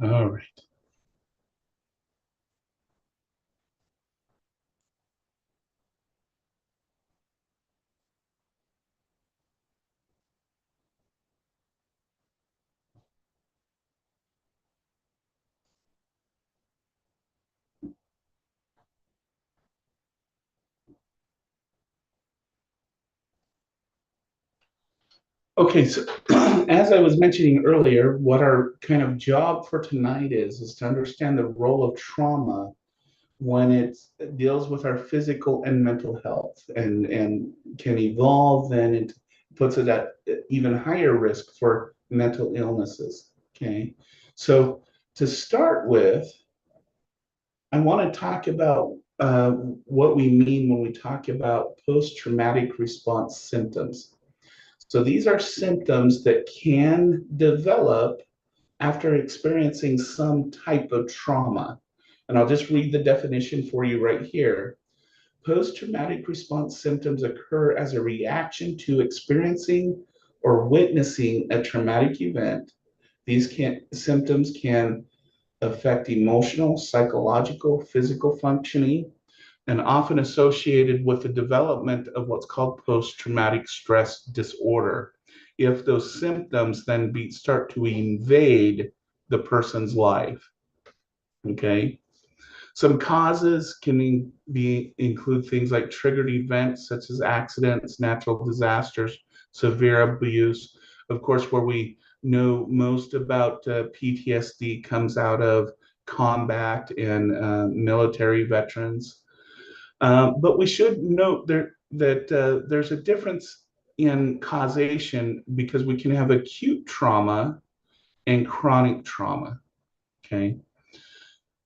All right. Okay, so as I was mentioning earlier, what our kind of job for tonight is to understand the role of trauma when it deals with our physical and mental health and can evolve then it puts it at even higher risk for mental illnesses. Okay, so to start with, I want to talk about what we mean when we talk about post-traumatic response symptoms. So these are symptoms that can develop after experiencing some type of trauma. And I'll just read the definition for you right here. Post-traumatic response symptoms occur as a reaction to experiencing or witnessing a traumatic event. Symptoms can affect emotional, psychological, physical functioning, and often associated with the development of what's called post-traumatic stress disorder. If those symptoms then start to invade the person's life, okay? Some causes can include things like triggered events such as accidents, natural disasters, severe abuse. Of course, where we know most about PTSD comes out of combat and military veterans. But we should note that there's a difference in causation because we can have acute trauma and chronic trauma. Okay.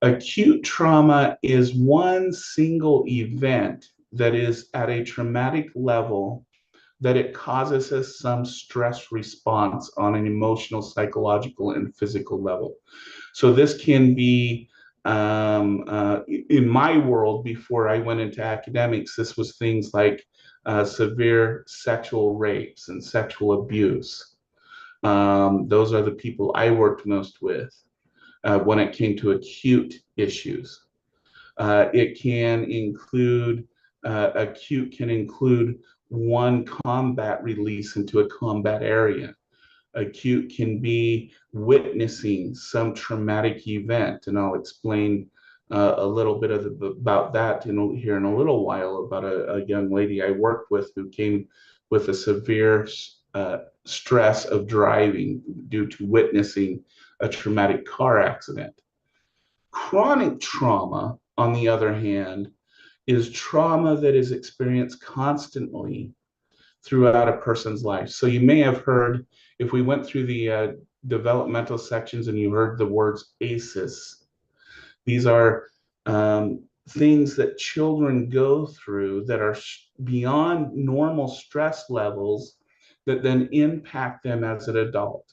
Acute trauma is one single event that is at a traumatic level that it causes us some stress response on an emotional, psychological, and physical level. So this can be in my world before I went into academics, this was things like severe sexual rapes and sexual abuse. Those are the people I worked most with when it came to acute issues. It can include, acute can include one combat release into a combat area. Acute can be witnessing some traumatic event, and I'll explain a little bit about that here in a little while about a young lady I worked with who came with a severe stress of driving due to witnessing a traumatic car accident. Chronic trauma, on the other hand, is trauma that is experienced constantly throughout a person's life. So you may have heard, if we went through the developmental sections and you heard the words ACEs, these are things that children go through that are beyond normal stress levels that then impact them as an adult.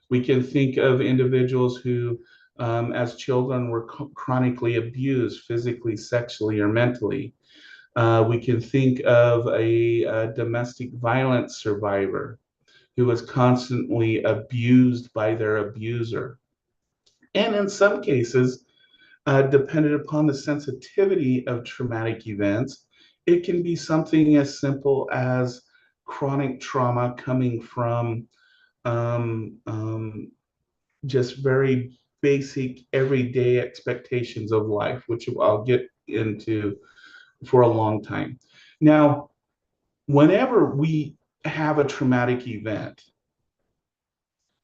We can think of individuals who, as children, were chronically abused physically, sexually, or mentally. We can think of a domestic violence survivor who was constantly abused by their abuser. And in some cases, dependent upon the sensitivity of traumatic events, it can be something as simple as chronic trauma coming from um, um, just very basic everyday expectations of life, which I'll get into for a long time. Now, whenever we have a traumatic event,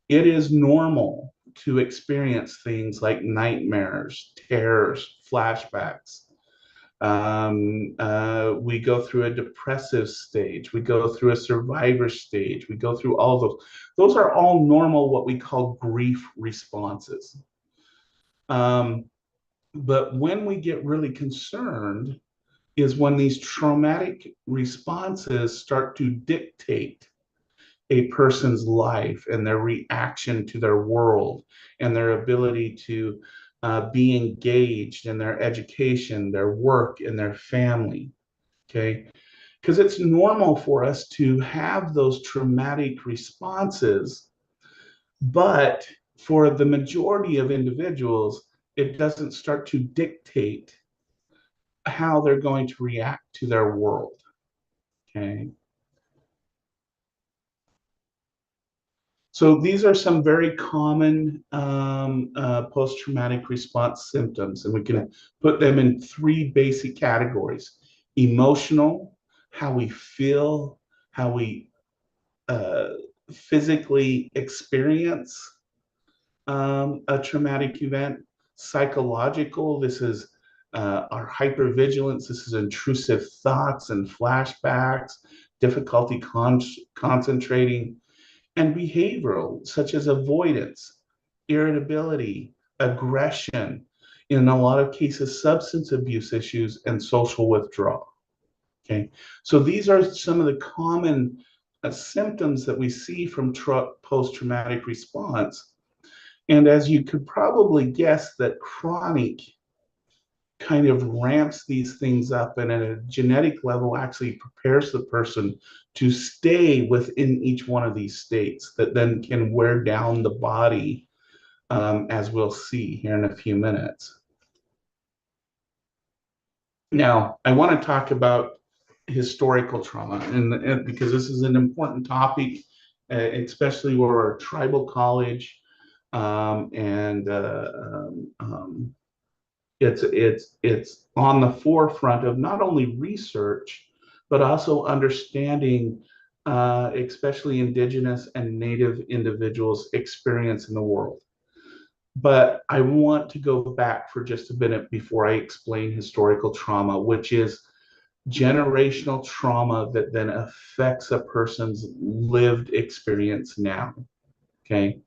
it is normal to experience things like nightmares, terrors, flashbacks. We go through a depressive stage. We go through a survivor stage. We go through all of those. Those are all normal, what we call grief responses. Um, but when we get really concerned is when these traumatic responses start to dictate a person's life and their reaction to their world and their ability to be engaged in their education, their work, and their family. Okay. Because it's normal for us to have those traumatic responses, but for the majority of individuals, it doesn't start to dictate how they're going to react to their world. Okay. So these are some very common post-traumatic response symptoms, and we can put them in three basic categories: emotional, how we feel, how we uh, physically experience a traumatic event; psychological, this is our hypervigilance, this is intrusive thoughts and flashbacks, difficulty concentrating; and behavioral, such as avoidance, irritability, aggression, in a lot of cases, substance abuse issues, and social withdrawal. Okay, so these are some of the common symptoms that we see from post-traumatic response. And as you could probably guess, that chronic kind of ramps these things up and at a genetic level actually prepares the person to stay within each one of these states that then can wear down the body, as we'll see here in a few minutes. Now, I want to talk about historical trauma, and because this is an important topic, especially where we're a tribal college, and it's on the forefront of not only research but also understanding, especially indigenous and native individuals' experience in the world. But I want to go back for just a minute before I explain historical trauma, which is generational trauma that then affects a person's lived experience now. Okay.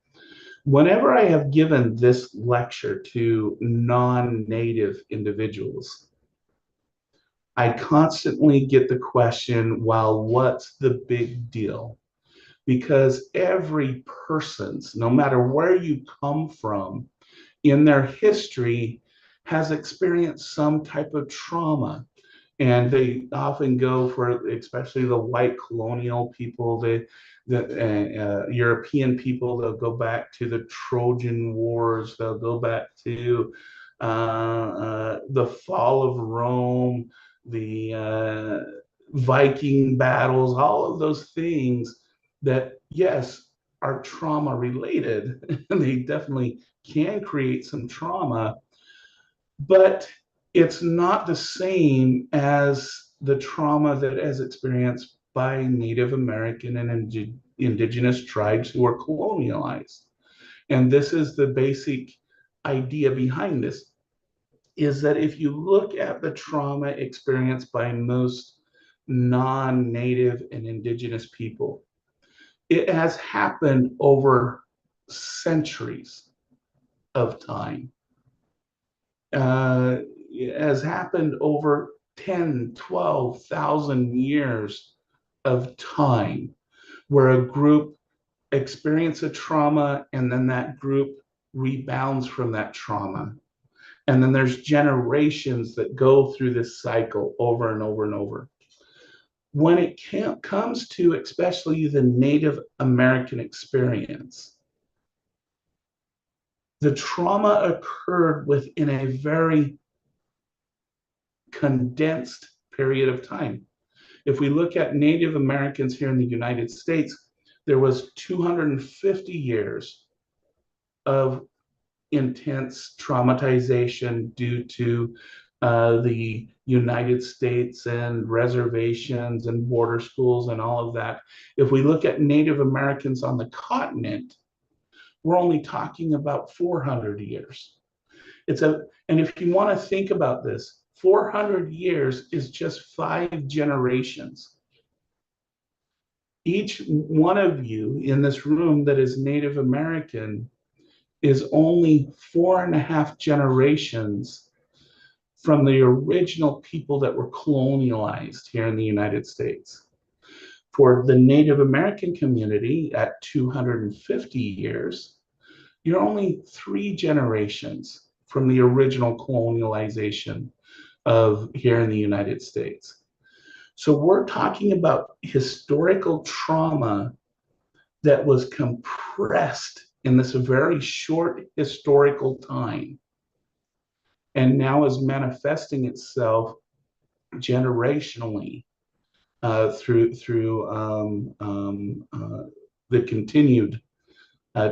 Whenever I have given this lecture to non-native individuals, I constantly get the question, well, what's the big deal? Because every person's, no matter where you come from in their history, has experienced some type of trauma. And they often go for, especially the white colonial people, the European people, they'll go back to the Trojan Wars, they'll go back to the fall of Rome, the Viking battles, all of those things that, yes, are trauma related, and they definitely can create some trauma, but it's not the same as the trauma that is experienced by Native American and indigenous tribes who are colonialized. And this is the basic idea behind this, is that if you look at the trauma experienced by most non-native and indigenous people, it has happened over centuries of time. Has happened over 10, 12,000 years of time, where a group experiences a trauma and then that group rebounds from that trauma. And then there's generations that go through this cycle over and over and over. When it comes to especially the Native American experience, the trauma occurred within a very condensed period of time. If we look at Native Americans here in the United States, there was 250 years of intense traumatization due to the United States and reservations and border schools and all of that. If we look at Native Americans on the continent, we're only talking about 400 years. And if you want to think about this, 400 years is just 5 generations. Each one of you in this room that is Native American is only 4.5 generations from the original people that were colonialized here in the United States. For the Native American community at 250 years, you're only 3 generations from the original colonialization of here in the United States. So we're talking about historical trauma that was compressed in this very short historical time, and now is manifesting itself generationally through the continued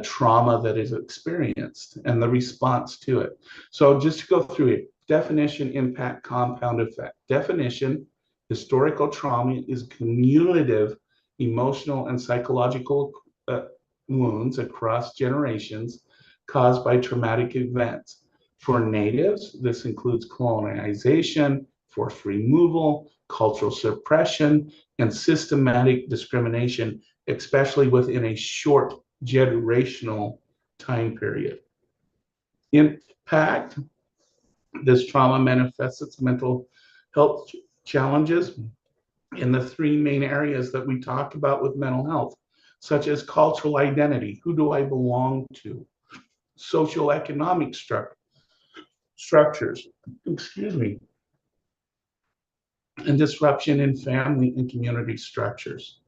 trauma that is experienced and the response to it. So just to go through it, definition, impact, compound effect. Definition: historical trauma is cumulative emotional and psychological uh, wounds across generations caused by traumatic events. For natives, this includes colonization, forced removal, cultural suppression, and systematic discrimination, especially within a short generational time period. Impact: this trauma manifests its mental health challenges in the three main areas that we talk about with mental health, such as cultural identity, who do I belong to, social economic structures, excuse me, and disruption in family and community structures.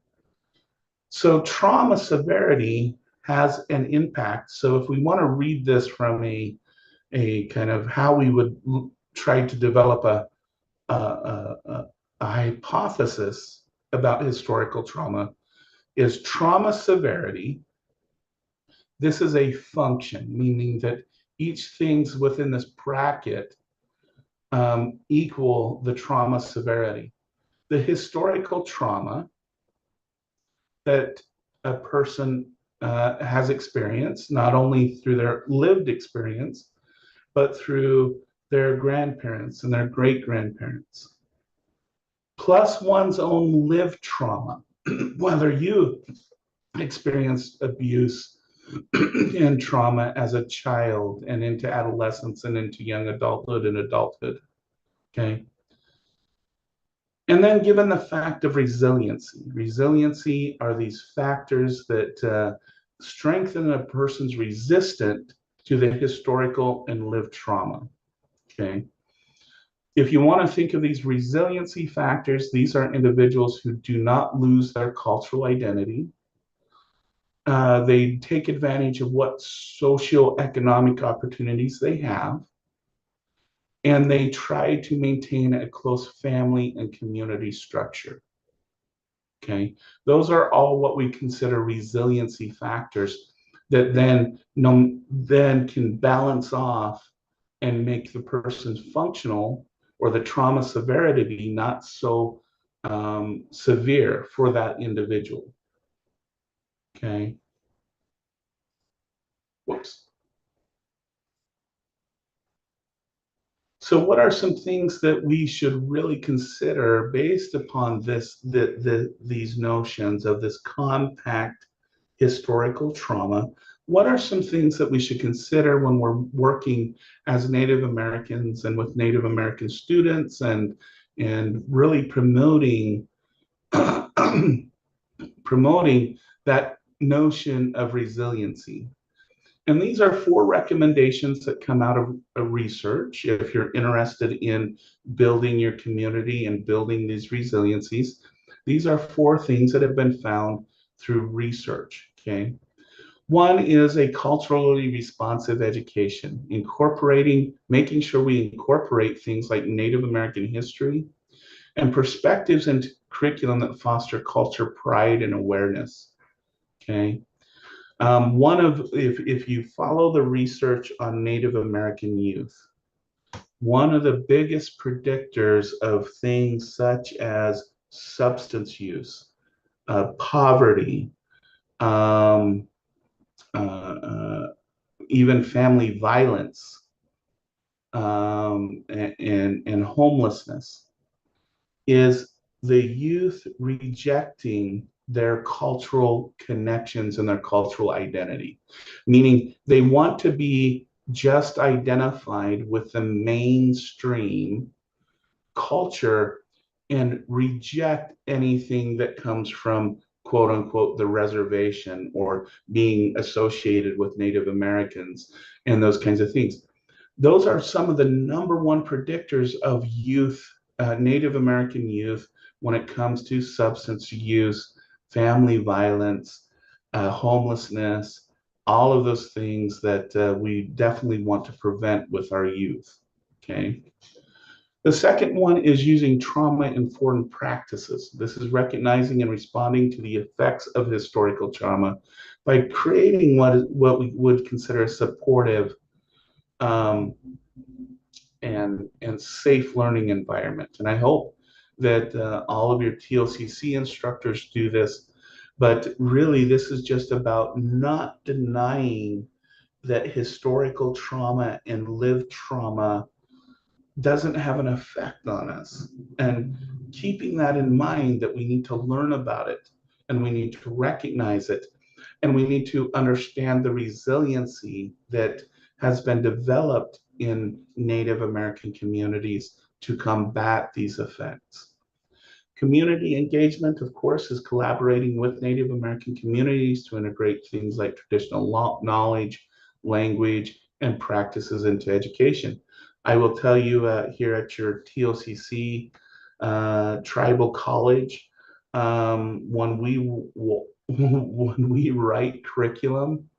So trauma severity has an impact. So if we want to read this from a kind of how we would try to develop a hypothesis about historical trauma, is trauma severity. This is a function, meaning that each thing's within this bracket equal the trauma severity. The historical trauma that a person has experienced, not only through their lived experience, but through their grandparents and their great grandparents, plus one's own lived trauma, whether you experienced abuse and trauma as a child and into adolescence and into young adulthood and adulthood. Okay. And then given the fact of resiliency are these factors that strengthen a person's resistance to the historical and lived trauma. Okay. If you want to think of these resiliency factors, these are individuals who do not lose their cultural identity. They take advantage of what socioeconomic opportunities they have, and they try to maintain a close family and community structure. Okay, those are all what we consider resiliency factors that then can balance off and make the person functional, or the trauma severity not so severe for that individual. Okay. Whoops. So what are some things that we should really consider based upon these notions of this compact historical trauma? What are some things that we should consider when we're working as Native Americans and with Native American students and really promoting promoting that notion of resiliency? And these are 4 recommendations that come out of a research. If you're interested in building your community and building these resiliencies, these are 4 things that have been found through research. Okay. One is a culturally responsive education, making sure we incorporate things like Native American history and perspectives into curriculum that foster culture, pride, and awareness. Okay. If you follow the research on Native American youth, one of the biggest predictors of things such as substance use, poverty, um, even family violence, and homelessness is the youth rejecting their cultural connections and their cultural identity, meaning they want to be just identified with the mainstream culture and reject anything that comes from quote unquote the reservation or being associated with Native Americans and those kinds of things. Those are some of the #1 predictors of youth, Native American youth, when it comes to substance use, family violence, homelessness, all of those things that we definitely want to prevent with our youth. Okay. The second one is using trauma-informed practices. This is recognizing and responding to the effects of historical trauma by creating what we would consider a supportive um, and safe learning environment. And I hope that all of your TLCC instructors do this, but really this is just about not denying that historical trauma and lived trauma doesn't have an effect on us. And keeping that in mind, that we need to learn about it and we need to recognize it and we need to understand the resiliency that has been developed in Native American communities to combat these effects. Community engagement, of course, is collaborating with Native American communities to integrate things like traditional knowledge, language, and practices into education. I will tell you here at your TOCC tribal college, when when we write curriculum,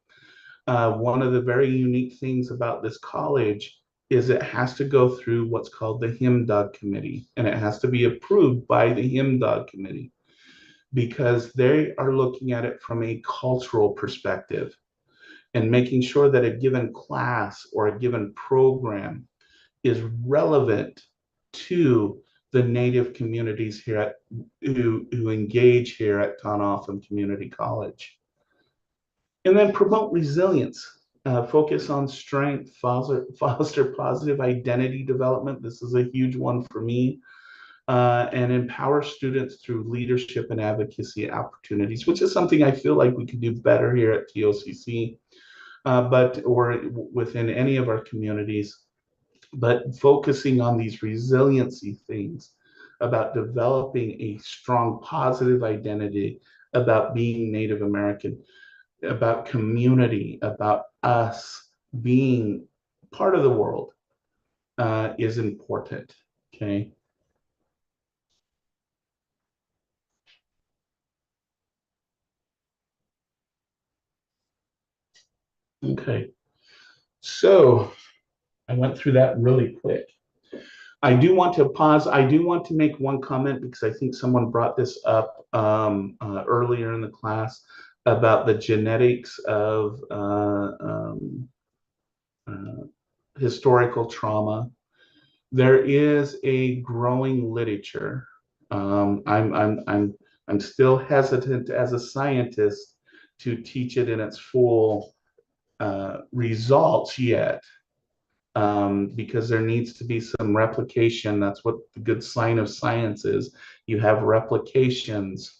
one of the very unique things about this college is it has to go through what's called the HIMDOG committee, and it has to be approved by the HIMDOG committee because they are looking at it from a cultural perspective and making sure that a given class or a given program is relevant to the Native communities here who engage here at Tonoffin Community College. And then promote resilience. Focus on strength, foster positive identity development. This is a huge one for me. And empower students through leadership and advocacy opportunities, which is something I feel like we could do better here at TOCC, or within any of our communities. But focusing on these resiliency things about developing a strong positive identity about being Native American, about community, about us being part of the world is important. Okay. Okay. So I went through that really quick. I do want to pause. I do want to make one comment because I think someone brought this up earlier in the class about the genetics of uh, historical trauma. There is a growing literature. I'm still hesitant as a scientist to teach it in its full results yet, because there needs to be some replication. That's what the good sign of science is. You have replications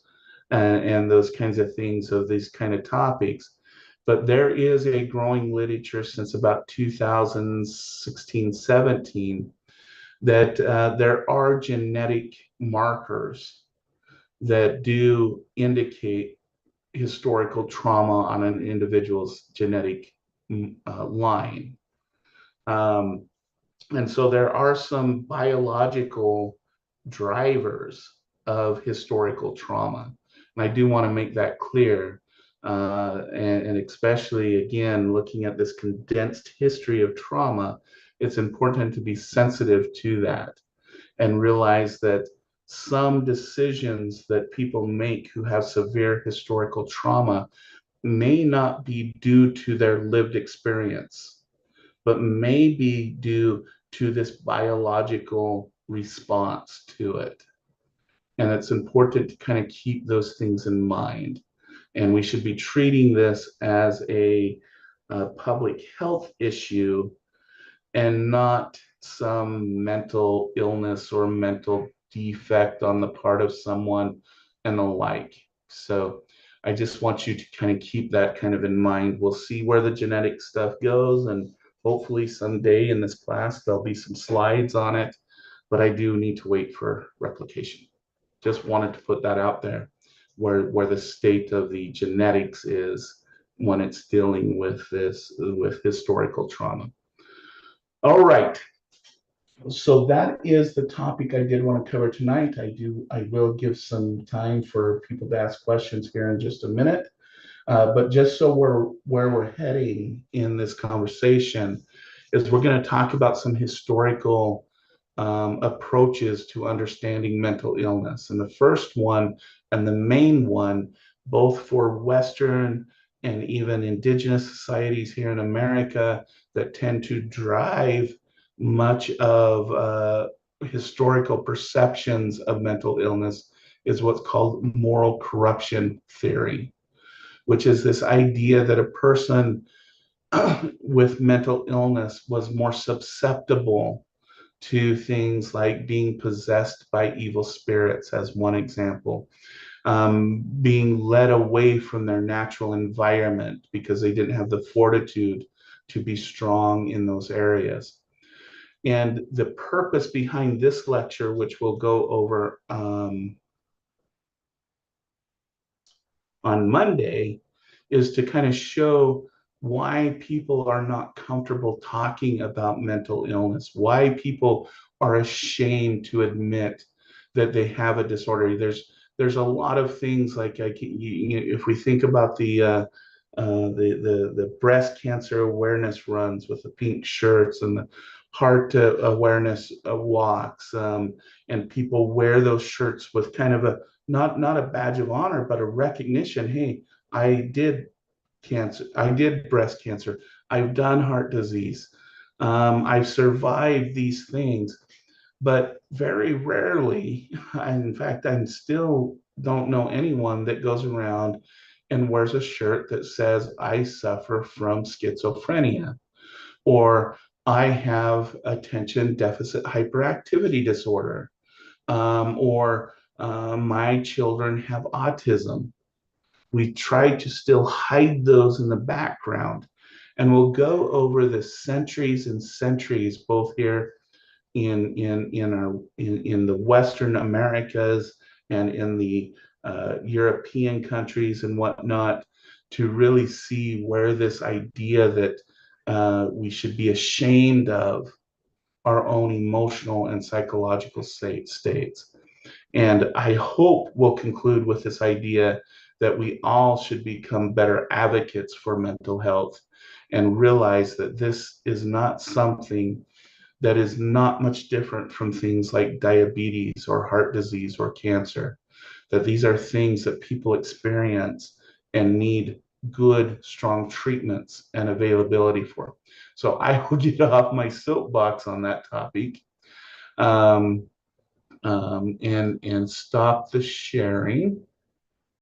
and those kinds of things of these kind of topics. But there is a growing literature since about 2016, 17 that there are genetic markers that do indicate historical trauma on an individual's genetic line. Um, and so there are some biological drivers of historical trauma. And I do want to make that clear. And especially, again, looking at this condensed history of trauma, it's important to be sensitive to that and realize that some decisions that people make who have severe historical trauma may not be due to their lived experience, but may be due to this biological response to it. And it's important to kind of keep those things in mind. And we should be treating this as a public health issue and not some mental illness or mental defect on the part of someone and the like. So I just want you to kind of keep that kind of in mind. We'll see where the genetic stuff goes, and hopefully someday in this class there'll be some slides on it, but I do need to wait for replication. Just wanted to put that out there where the state of the genetics is when it's dealing with this, with historical trauma. All right. So that is the topic I did want to cover tonight. I will give some time for people to ask questions here in just a minute. But just so we're where we're heading in this conversation is we're going to talk about some historical approaches to understanding mental illness. And the first one and the main one, both for Western and even indigenous societies here in America that tend to drive much of historical perceptions of mental illness, is what's called moral corruption theory, which is this idea that a person with mental illness was more susceptible to things like being possessed by evil spirits, as one example, being led away from their natural environment because they didn't have the fortitude to be strong in those areas. And the purpose behind this lecture, which we'll go over on Monday, is to kind of show why people are not comfortable talking about mental illness, why people are ashamed to admit that they have a disorder. There's a lot of things like if we think about the breast cancer awareness runs with the pink shirts and the heart awareness walks, and people wear those shirts with kind of a not a badge of honor, but a recognition. Hey, I did cancer. I did breast cancer. I've done heart disease. I've survived these things, but very rarely, in fact, I still don't know anyone that goes around and wears a shirt that says, I suffer from schizophrenia, or I have attention deficit hyperactivity disorder, or my children have autism. We try to still hide those in the background. And we'll go over the centuries and centuries, both here in the Western Americas and in the European countries and whatnot, to really see where this idea that we should be ashamed of our own emotional and psychological states. And I hope we'll conclude with this idea that we all should become better advocates for mental health and realize that this is not something that is not much different from things like diabetes or heart disease or cancer, that these are things that people experience and need good, strong treatments and availability for. So I will get off my soapbox on that topic, and stop the sharing.